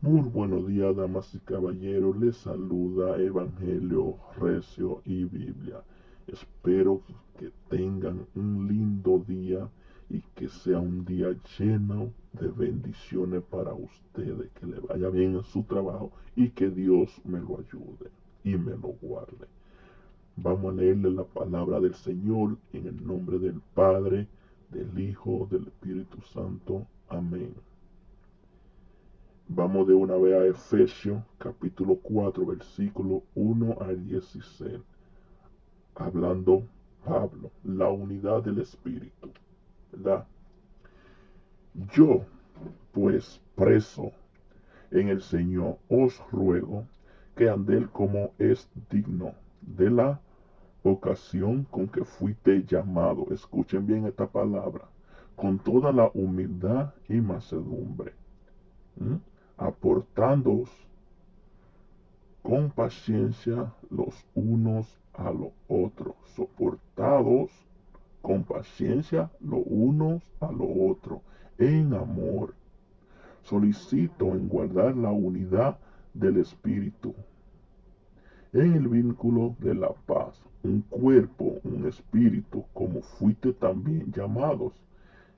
Muy buenos días, damas y caballeros. Les saluda Evangelio, Recio y Biblia. Espero que tengan un lindo día y que sea un día lleno de bendiciones para ustedes, que le vaya bien en su trabajo y que Dios me lo ayude y me lo guarde. Vamos a leerle la palabra del Señor en el nombre del Padre, del Hijo, del Espíritu Santo. Amén. Vamos de una vez a Efesios capítulo 4, versículo 1 al 16. Hablando Pablo, la unidad del Espíritu, ¿verdad? Yo, pues preso en el Señor, os ruego que andéis como es digno de la ocasión con que fuiste llamado. Escuchen bien esta palabra. Con toda la humildad y mansedumbre, ¿m? Aportándoos con paciencia los unos a los otros, soportados con paciencia los unos a los otros, en amor. Solicito en guardar la unidad del Espíritu, en el vínculo de la paz, un cuerpo, un espíritu, como fuiste también llamados.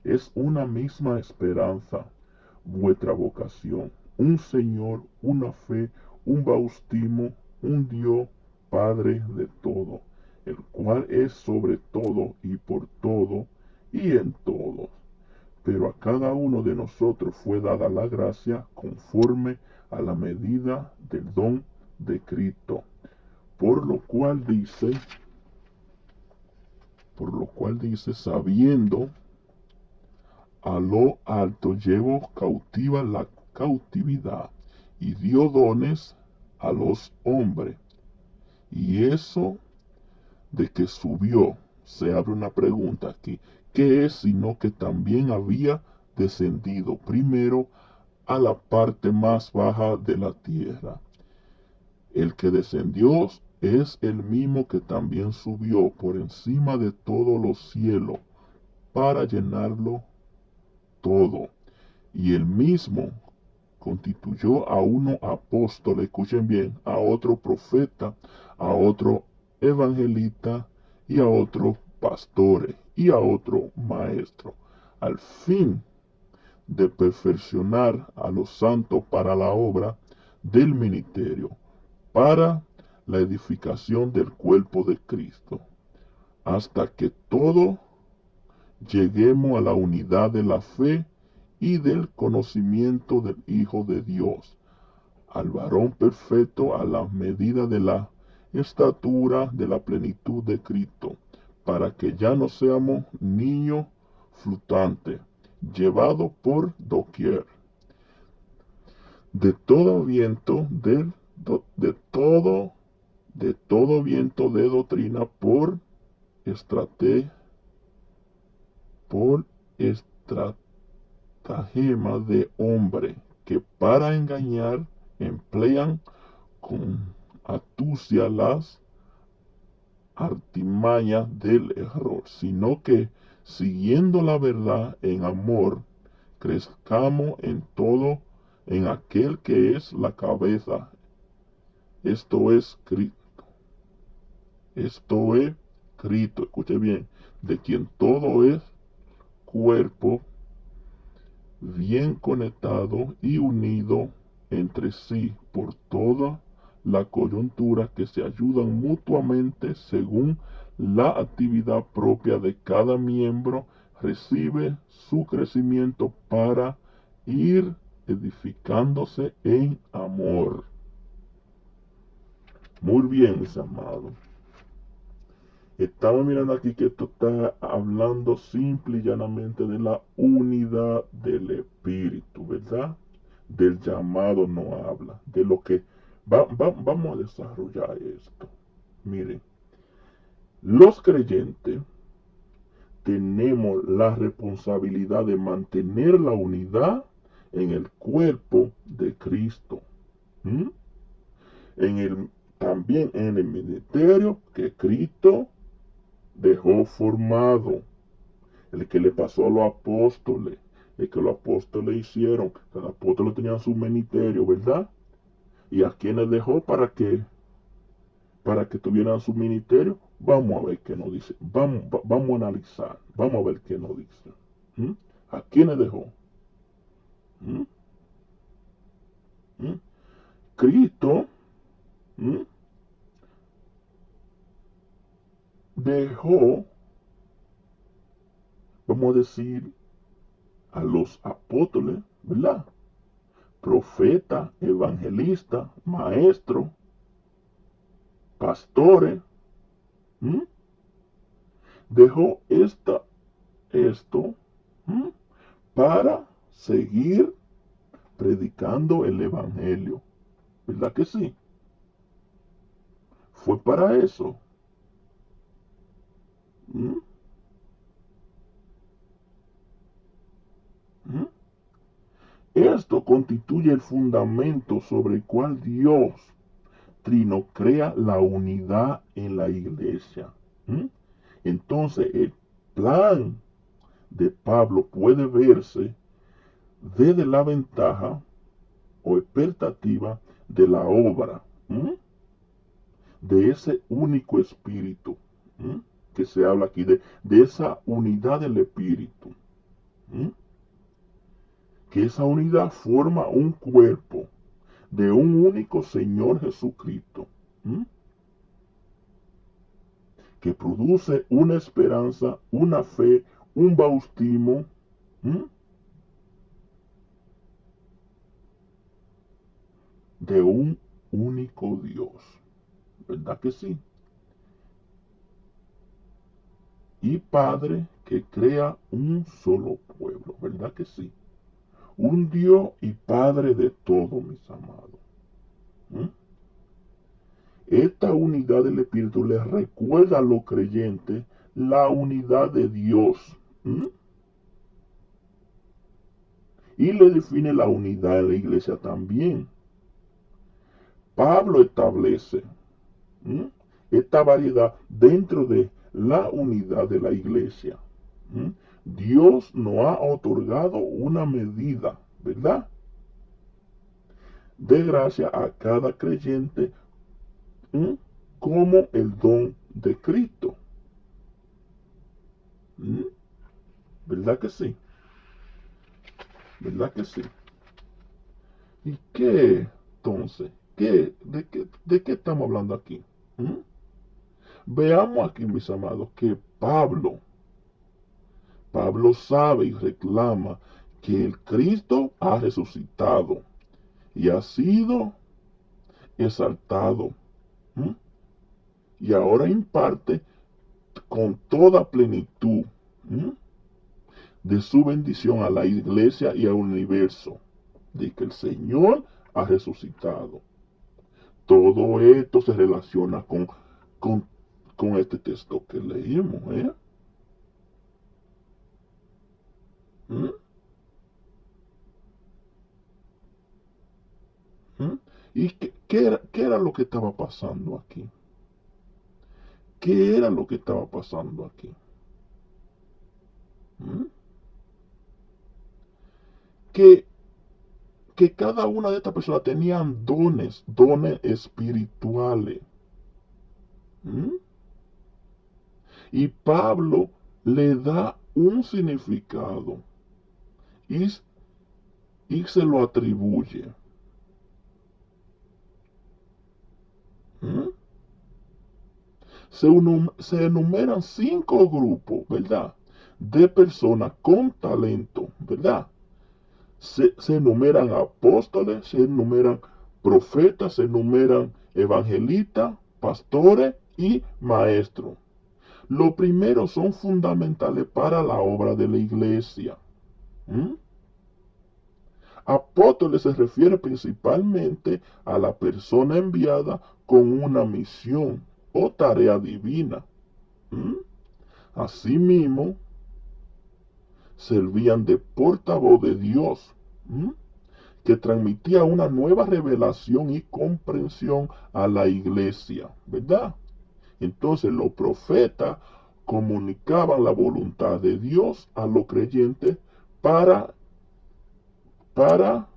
Es una misma esperanza, vuestra vocación, un Señor, una fe, un bautismo, un Dios, Padre de todo, el cual es sobre todo y por todo y en todos. Pero a cada uno de nosotros fue dada la gracia conforme a la medida del don de Cristo. Por lo cual dice, sabiendo a lo alto llevó cautiva la cautividad y dio dones a los hombres. Y eso de que subió, se abre una pregunta aquí, ¿qué es sino que también había descendido primero a la parte más baja de la tierra? El que descendió es el mismo que también subió por encima de todos los cielos para llenarlo todo. Y el mismo constituyó a uno apóstol, escuchen bien, a otro profeta, a otro evangelista y a otro pastores y a otro maestro, al fin de perfeccionar a los santos para la obra del ministerio, para la edificación del cuerpo de Cristo, hasta que todos lleguemos a la unidad de la fe y del conocimiento del Hijo de Dios, al varón perfecto a la medida de la estatura de la plenitud de Cristo, para que ya no seamos niños flotantes, llevados por doquier, de todo viento de todo viento de doctrina estrate, por estratagema de hombre, que para engañar emplean con astucia las artimañas del error, sino que, siguiendo la verdad en amor, crezcamos en todo en aquel que es la cabeza, esto es Cristo. Esto es Cristo, escuche bien, de quien todo es cuerpo, bien conectado y unido entre sí por toda la coyuntura, que se ayudan mutuamente según la actividad propia de cada miembro, recibe su crecimiento para ir edificándose en amor. Muy bien, mis amados. Estamos mirando aquí que esto está hablando simple y llanamente de la unidad del Espíritu, ¿verdad? Del llamado no habla, de lo que vamos a desarrollar esto. Miren, los creyentes tenemos la responsabilidad de mantener la unidad en el cuerpo de Cristo. ¿Mm? También en el ministerio que Cristo dejó formado, el que le pasó a los apóstoles, es que los apóstoles hicieron. Los apóstoles tenían su ministerio, ¿verdad? ¿Y a quienes dejó para que tuvieran su ministerio? Vamos a ver qué nos dice. Vamos a analizar. Vamos a ver qué nos dice. ¿Mm? ¿A quiénes dejó? ¿Mm? ¿Mm? Cristo dejó, vamos a decir, a los apóstoles, ¿verdad? Profeta, evangelista, maestro, pastores. ¿Mm? Dejó esto ¿mm? para seguir predicando el evangelio. ¿Verdad que sí? Fue para eso. ¿Mm? ¿Mm? Esto constituye el fundamento sobre el cual Dios Trino crea la unidad en la iglesia. ¿Mm? Entonces el plan de Pablo puede verse desde la ventaja o expectativa de la obra, de ese único espíritu, que se habla aquí, de esa unidad del espíritu, que esa unidad forma un cuerpo de un único Señor Jesucristo, que produce una esperanza, una fe, un bautismo, de un único Dios. ¿Verdad que sí? Y Padre que crea un solo pueblo. ¿Verdad que sí? Un Dios y Padre de todo, mis amados. Esta unidad del Espíritu les recuerda a los creyentes la unidad de Dios. Y le define la unidad en la iglesia también. Pablo establece esta variedad dentro de la unidad de la iglesia. Dios nos ha otorgado una medida, ¿verdad? De gracia a cada creyente como el don de Cristo. ¿Verdad que sí? ¿Verdad que sí? ¿Y qué entonces? ¿De qué estamos hablando aquí? Veamos aquí, mis amados, que Pablo sabe y reclama que el Cristo ha resucitado y ha sido exaltado. Y ahora imparte con toda plenitud de su bendición a la iglesia y al universo, de que el Señor ha resucitado. Todo esto se relaciona con este texto que leímos, ¿Y qué era lo que estaba pasando aquí? ¿Qué era lo que estaba pasando aquí? Que cada una de estas personas tenían dones espirituales. Y Pablo le da un significado y se lo atribuye. Se enumeran 5 grupos, ¿verdad? De personas con talento, ¿verdad? Se enumeran apóstoles, se enumeran profetas, se enumeran evangelistas, pastores y maestros. Los primeros son fundamentales para la obra de la iglesia. Apóstoles se refiere principalmente a la persona enviada con una misión o tarea divina. Asimismo, servían de portavoz de Dios, que transmitía una nueva revelación y comprensión a la iglesia, ¿verdad? Entonces los profetas comunicaban la voluntad de Dios a los creyentes para para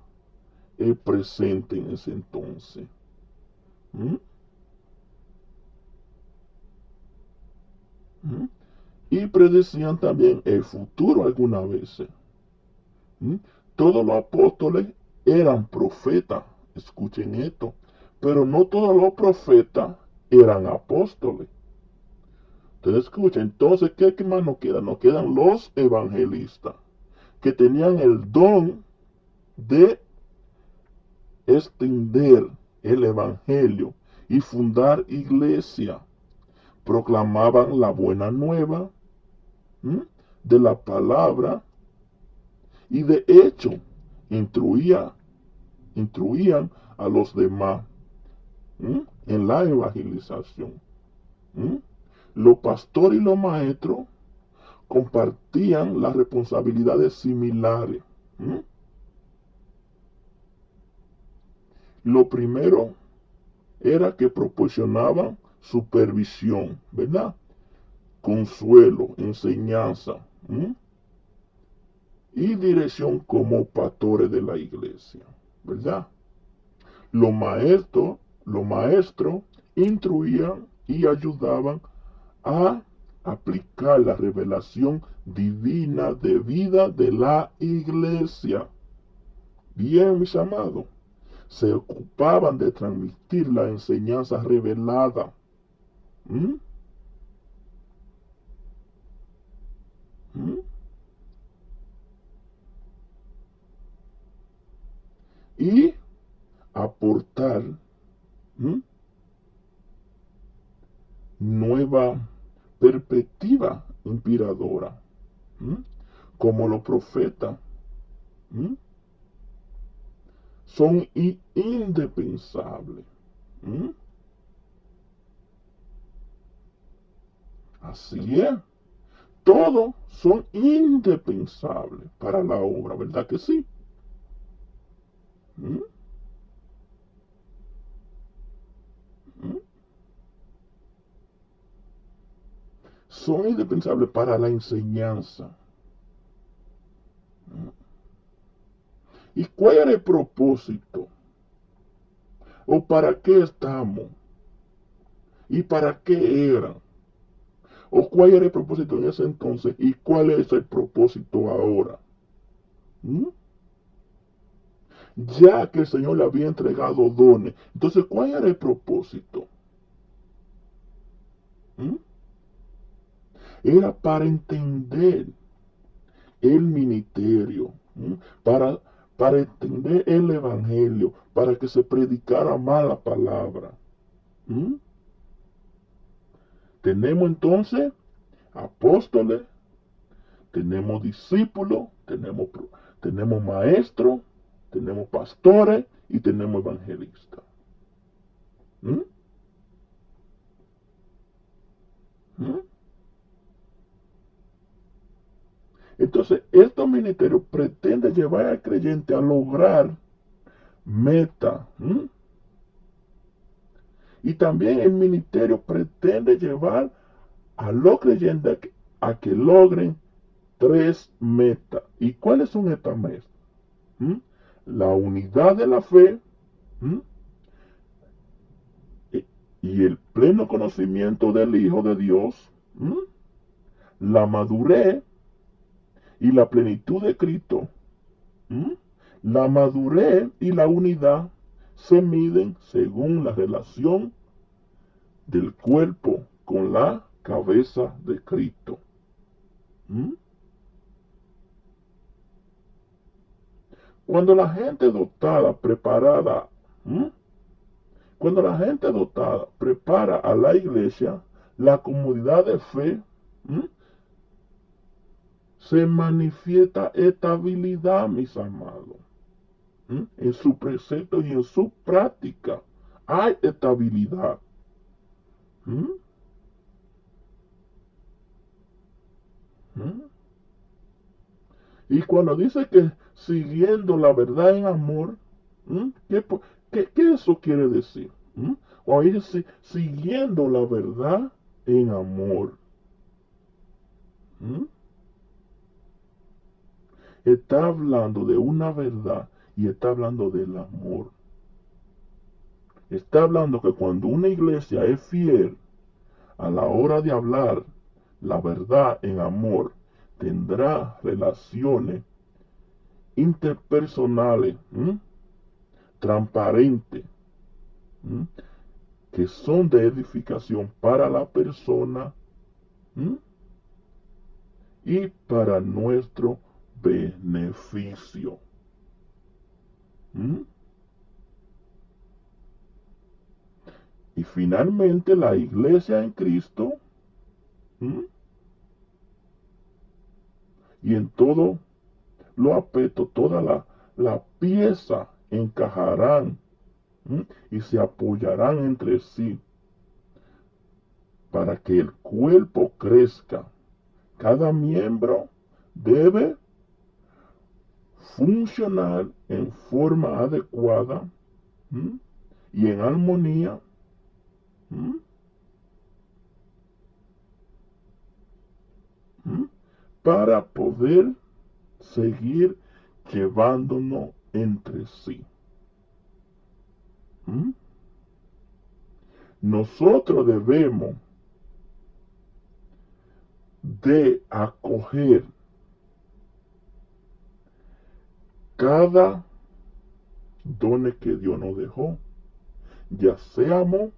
el presente en ese entonces. ¿Mm? ¿Mm? Y predecían también el futuro algunas veces. ¿Mm? Todos los apóstoles eran profetas, escuchen esto, pero no todos los profetas eran apóstoles. Ustedes escuchen, entonces, ¿qué más nos queda? Nos quedan los evangelistas, que tenían el don de extender el evangelio y fundar iglesia. Proclamaban la buena nueva, ¿m?, de la palabra, y de hecho instruían a los demás, ¿m?, en la evangelización. ¿M? Los pastores y los maestros compartían las responsabilidades similares. ¿M? Lo primero era que proporcionaban supervisión, ¿verdad? Consuelo, enseñanza, ¿m?, y dirección como pastores de la iglesia, ¿verdad? Los maestros instruían y ayudaban a aplicar la revelación divina de vida de la iglesia. Bien, mis amados, se ocupaban de transmitir la enseñanza revelada. ¿Mm? ¿Mm? Y aportar, ¿m?, nueva perspectiva inspiradora, ¿m?, como los profetas, ¿m?, son indispensables. ¿M? Así es. Todos son indispensables para la obra, ¿verdad que sí? ¿M? ¿M? Son indispensables para la enseñanza. ¿M? ¿Y cuál era el propósito? ¿O para qué estamos? ¿Y para qué eran? ¿O cuál era el propósito en ese entonces? ¿Y cuál es el propósito ahora? ¿Mm? Ya que el Señor le había entregado dones. Entonces, ¿cuál era el propósito? ¿Mm? Era para entender el ministerio, ¿m?, para entender el evangelio, para que se predicara más la palabra. ¿M? Tenemos entonces apóstoles, tenemos discípulos, tenemos maestros, tenemos pastores y tenemos evangelistas. ¿Mm? ¿Mm? Entonces, estos ministerios pretenden llevar al creyente a lograr meta. ¿Mm? Y también el ministerio pretende llevar a los creyentes a que logren tres metas. ¿Y cuáles son estas metas? ¿Mm? La unidad de la fe, ¿m?, y el pleno conocimiento del Hijo de Dios, ¿m?, la madurez y la plenitud de Cristo. ¿M? La madurez y la unidad se miden según la relación del cuerpo con la cabeza de Cristo. ¿M? Cuando la gente dotada, preparada, ¿m?, cuando la gente dotada prepara a la iglesia, la comunidad de fe, ¿m?, se manifiesta estabilidad, mis amados. ¿M? En su precepto y en su práctica hay estabilidad. ¿M? ¿M? Y cuando dice que siguiendo la verdad en amor, ¿m?, ¿qué eso quiere decir? ¿M? O dice siguiendo la verdad en amor. ¿M? está hablando de una verdad y está hablando del amor. Está hablando que cuando una iglesia es fiel a la hora de hablar la verdad en amor, tendrá relaciones interpersonales, transparentes, ¿m? que son de edificación para la persona, ¿m? y para nuestro beneficio. ¿M? Y finalmente la iglesia en Cristo, ¿m? y en todo lo aspecto, toda la pieza encajarán, ¿m? y se apoyarán entre sí para que el cuerpo crezca. Cada miembro debe funcionar en forma adecuada, ¿m? y en armonía, ¿m? ¿m? para poder seguir llevándonos entre sí. ¿m? Nosotros debemos de acoger cada don que Dios nos dejó, ya seamos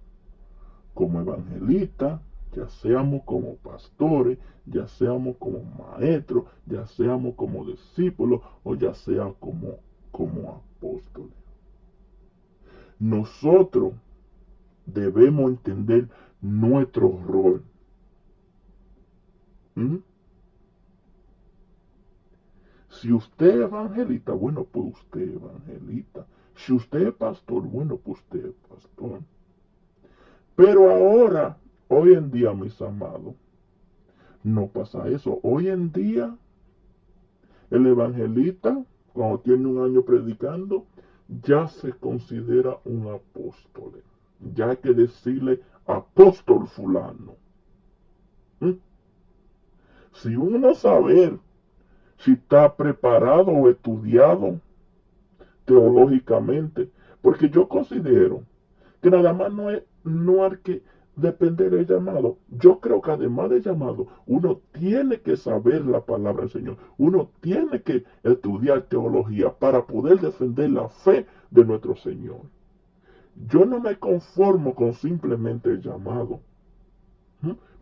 como evangelistas, ya seamos como pastores, ya seamos como maestros, ya seamos como discípulos o ya sea como apóstoles. Nosotros debemos entender nuestro rol. ¿Mm? Si usted es evangelista, bueno, pues usted es evangelista. Si usted es pastor, bueno, pues usted es pastor. Pero ahora, hoy en día, mis amados, no pasa eso. Hoy en día, el evangelista, cuando tiene un año predicando, ya se considera un apóstol. Ya hay que decirle apóstol fulano. ¿Mm? Si uno sabe si está preparado o estudiado teológicamente, porque yo considero que nada más no hay que depender del llamado. Yo creo que además del llamado, uno tiene que saber la palabra del Señor. Uno tiene que estudiar teología para poder defender la fe de nuestro Señor. Yo no me conformo con simplemente el llamado.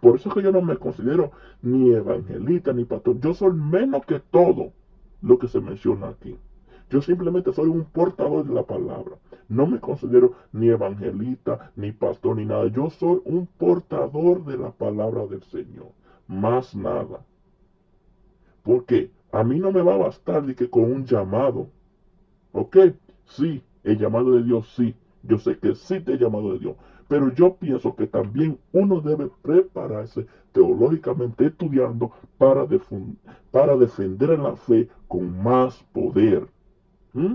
Por eso es que yo no me considero ni evangelista ni pastor. Yo soy menos que todo lo que se menciona aquí. Yo simplemente soy un portador de la palabra. No me considero ni evangelista, ni pastor, ni nada. Yo soy un portador de la palabra del Señor. Más nada. Porque a mí no me va a bastar de que con un llamado. ¿Ok? Sí, el llamado de Dios, sí. Yo sé que sí te he llamado de Dios. Pero yo pienso que también uno debe prepararse teológicamente estudiando para defender la fe con más poder. ¿Mm?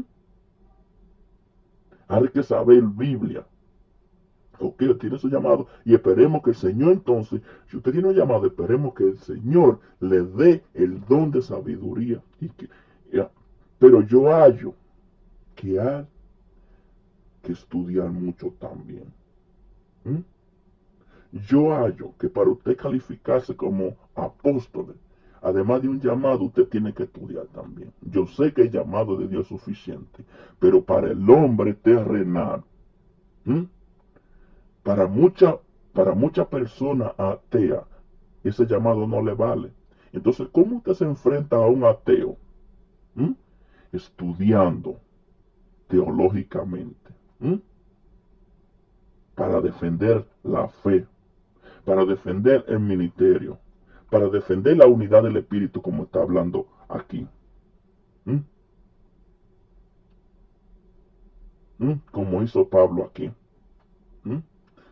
Hay que saber Biblia. Ok, tiene su llamado y esperemos que el Señor entonces, si usted tiene un llamado, esperemos que el Señor le dé el don de sabiduría. Pero yo hallo que hay que estudiar mucho también. ¿Mm? Yo hallo que para usted calificarse como apóstol, además de un llamado, usted tiene que estudiar también. Yo sé que el llamado de Dios es suficiente, pero para el hombre terrenal, ¿mm? para mucha persona atea, ese llamado no le vale. Entonces, ¿cómo usted se enfrenta a un ateo? ¿Mm? Estudiando teológicamente, ¿mm? para defender la fe, para defender el ministerio, para defender la unidad del Espíritu, como está hablando aquí. ¿Mm? ¿Mm? Como hizo Pablo aquí. ¿Mm?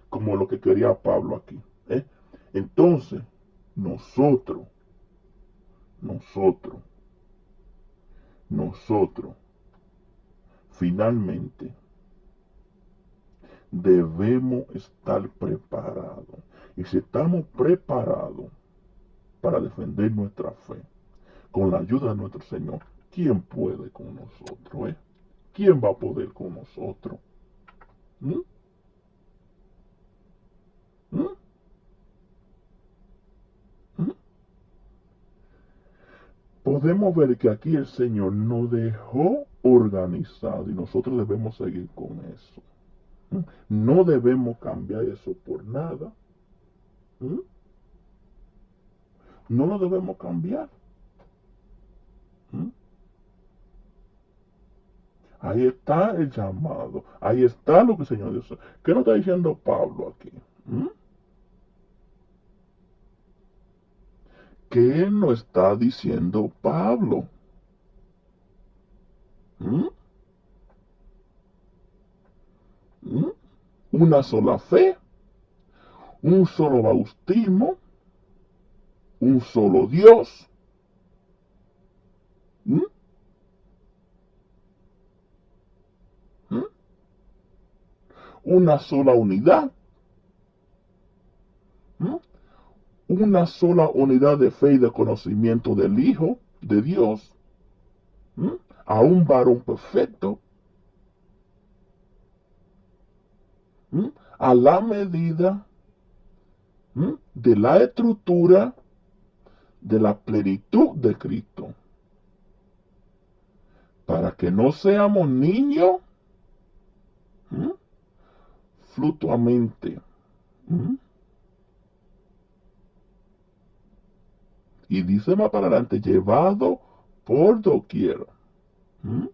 Como lo que quería Pablo aquí. ¿Eh? Entonces, nosotros, finalmente, debemos estar preparados. Y si estamos preparados para defender nuestra fe, con la ayuda de nuestro Señor, ¿quién puede con nosotros? ¿Quién va a poder con nosotros? ¿Mm? ¿Mm? ¿Mm? Podemos ver que aquí el Señor nos dejó organizado y nosotros debemos seguir con eso. ¿Mm? No debemos cambiar eso por nada. ¿Mm? No lo debemos cambiar. ¿Mm? Ahí está el llamado. Ahí está lo que el Señor dice. ¿Qué nos está diciendo Pablo aquí? ¿Mm? ¿Qué nos está diciendo Pablo? ¿Mm? ¿Mm? Una sola fe, un solo bautismo, un solo Dios. ¿Mm? ¿Mm? Una sola unidad. ¿Mm? Una sola unidad de fe y de conocimiento del Hijo de Dios. ¿Mm? A un varón perfecto. ¿Mm? A la medida, ¿mm?, de la estructura de la plenitud de Cristo. Para que no seamos niños, ¿mm?, fluctuamente. ¿Mm? Y dice más para adelante, llevado por doquier, ¿mm?,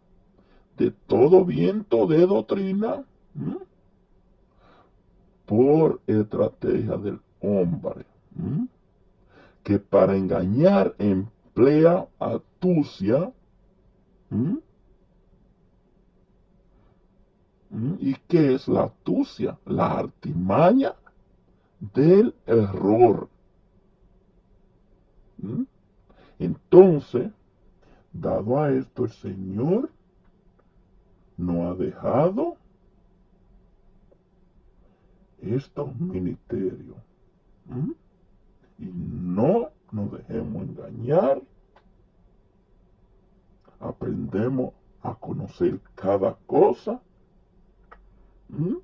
de todo viento de doctrina, ¿mm?, por estrategia del hombre, ¿mm?, que para engañar emplea astucia. ¿Mm? ¿Mm? ¿Y qué es la astucia? La artimaña del error. ¿Mm? Entonces, dado a esto, el Señor no ha dejado estos ministerios. ¿Mm? Y no nos dejemos engañar. Aprendemos a conocer cada cosa. ¿Mm?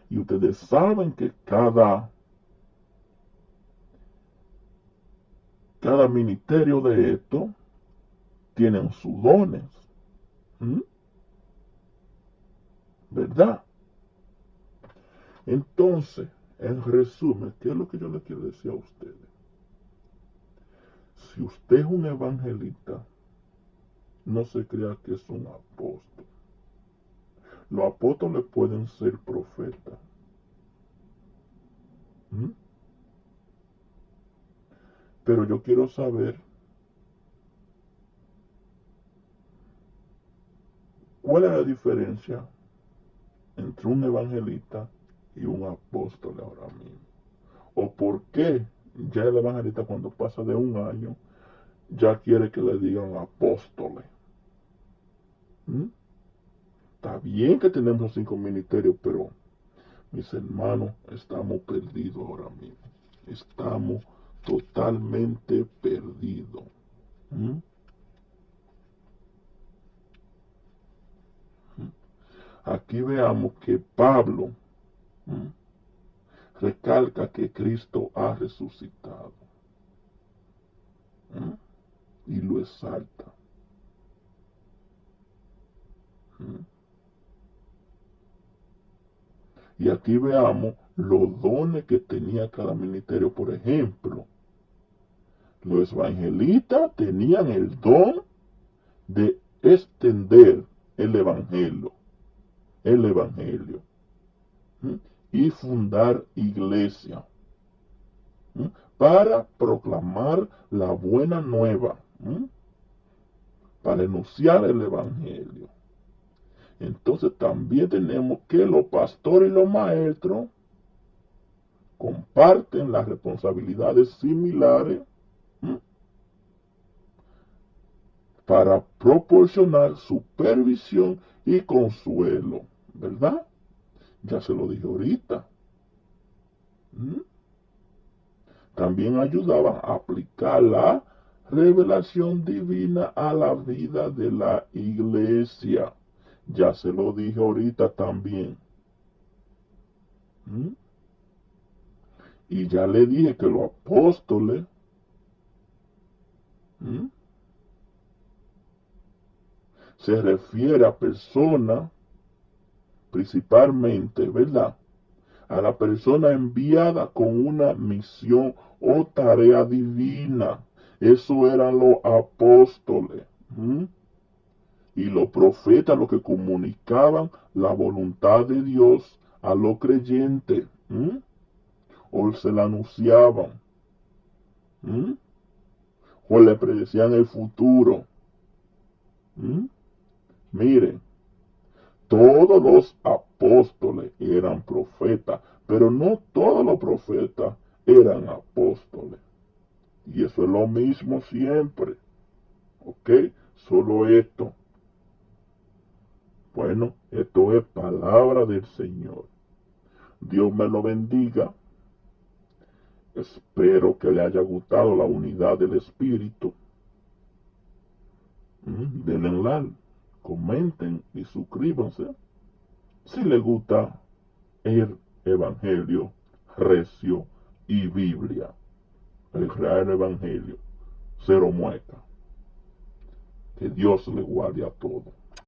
Y ustedes saben que cada ministerio de esto tienen sus dones. ¿Mm? ¿Verdad? Entonces, en resumen, ¿qué es lo que yo le quiero decir a ustedes? Si usted es un evangelista, no se crea que es un apóstol. Los apóstoles pueden ser profetas. ¿Mm? Pero yo quiero saber cuál es la diferencia entre un evangelista y un apóstol ahora mismo. O por qué ya el evangelista, cuando pasa de un año, ya quiere que le digan apóstoles. ¿Mm? Está bien que tenemos los 5 ministerios, pero mis hermanos, estamos perdidos ahora mismo. Estamos totalmente perdidos. ¿Mm? ¿Mm? Aquí veamos que Pablo, ¿mm?, recalca que Cristo ha resucitado. ¿Mm? Y lo exalta. ¿Mm? Y aquí veamos los dones que tenía cada ministerio. Por ejemplo, los evangelistas tenían el don de extender el evangelio. El evangelio. ¿Mm? Y fundar iglesia. ¿Mm? Para proclamar la buena nueva. ¿Mm? Para enunciar el evangelio. Entonces también tenemos que los pastores y los maestros comparten las responsabilidades similares. ¿Mm? Para proporcionar supervisión y consuelo, ¿verdad? Ya se lo dije ahorita. ¿Mm? También ayudaban a aplicar la revelación divina a la vida de la iglesia. Ya se lo dije ahorita también. ¿Mm? Y ya le dije que los apóstoles, ¿mm?, se refiere a personas, principalmente, ¿verdad?, a la persona enviada con una misión o tarea divina. Eso eran los apóstoles. ¿Mm? Y los profetas, los que comunicaban la voluntad de Dios a los creyentes. ¿Mm? O se la anunciaban. ¿Mm? O le predecían el futuro. ¿Mm? Miren, todos los apóstoles eran profetas, pero no todos los profetas eran apóstoles. Y eso es lo mismo siempre. ¿Ok? Solo esto. Bueno, esto es palabra del Señor. Dios me lo bendiga. Espero que le haya gustado la unidad del Espíritu. Denle like, comenten y suscríbanse si les gusta el Evangelio recio y Biblia. El real Evangelio. Cero mueca. Que Dios le guarde a todos.